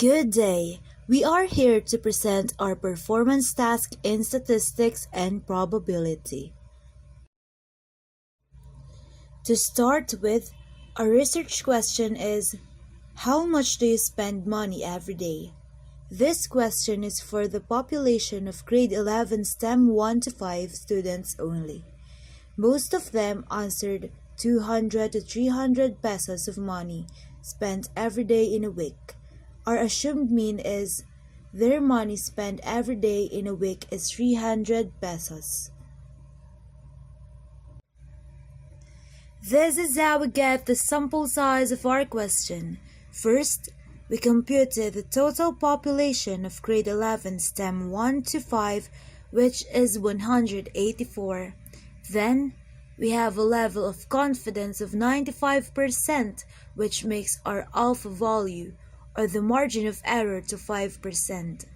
Good day. We are here to present our performance task in statistics and probability. To start with, our research question is, how much do you spend money every day? This question is for the population of grade 11 STEM 1 to 5 students only. Most of them answered 200 to 300 pesos of money spent every day in a week. Our assumed mean is their money spent every day in a week is 300 pesos. This is how we get the sample size of our question. First, we computed the total population of grade 11 STEM 1 to 5, which is 184. Then, we have a level of confidence of 95%, which makes our alpha value, or the margin of error, to 5%.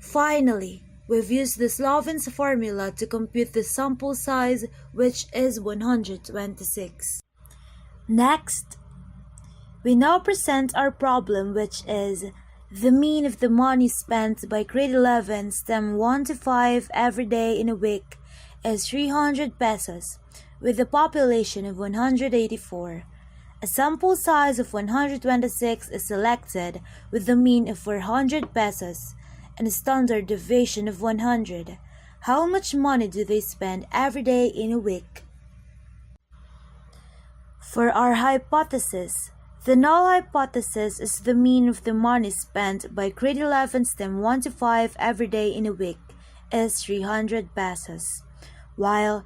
Finally, we've used the Sloven's formula to compute the sample size, which is 126. Next, we now present our problem, which is the mean of the money spent by grade 11 STEM 1 to 5 every day in a week is 300 pesos, with a population of 184. A sample size of 126 is selected with the mean of 400 pesos and a standard deviation of 100. How much money do they spend every day in a week? For our hypothesis, the null hypothesis is the mean of the money spent by grade 11 STEM 1 to 5 every day in a week is 300 pesos, while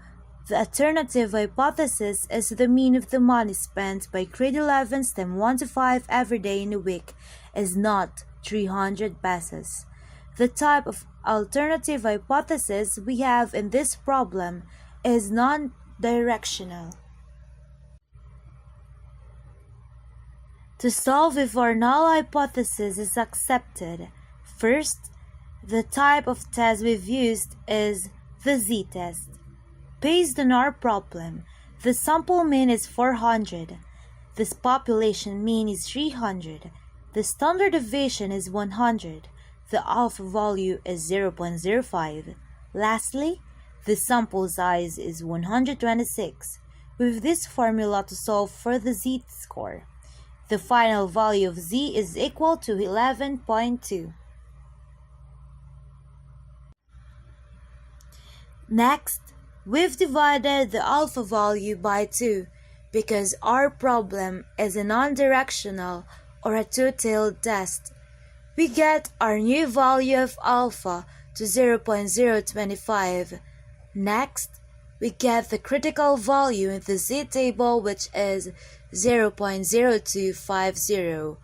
the alternative hypothesis is the mean of the money spent by grade 11 STEM 1 to 5 every day in a week is not 300 pesos. The type of alternative hypothesis we have in this problem is non-directional. To solve if our null hypothesis is accepted, first, the type of test we've used is the z-test. Based on our problem, the sample mean is 400, this population mean is 300, the standard deviation is 100, the alpha value is 0.05. Lastly, the sample size is 126. With this formula to solve for the z-score, the final value of z is equal to 11.2. Next, we've divided the alpha value by 2 because our problem is a non-directional or a two-tailed test. We get our new value of alpha to 0.025. Next, we get the critical value in the z-table, which is 0.0250.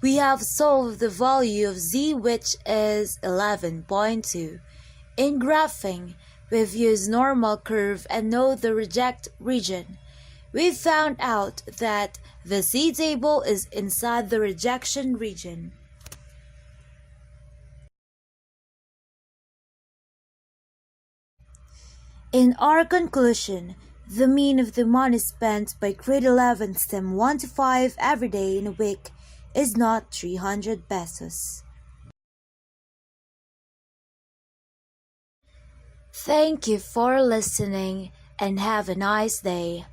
We have solved the value of z, which is 11.2. In graphing, we've used normal curve and know the reject region. We found out that the z-table is inside the rejection region. In our conclusion, the mean of the money spent by grade 11 STEM 1 to 5 every day in a week is not 300 pesos. Thank you for listening and have a nice day.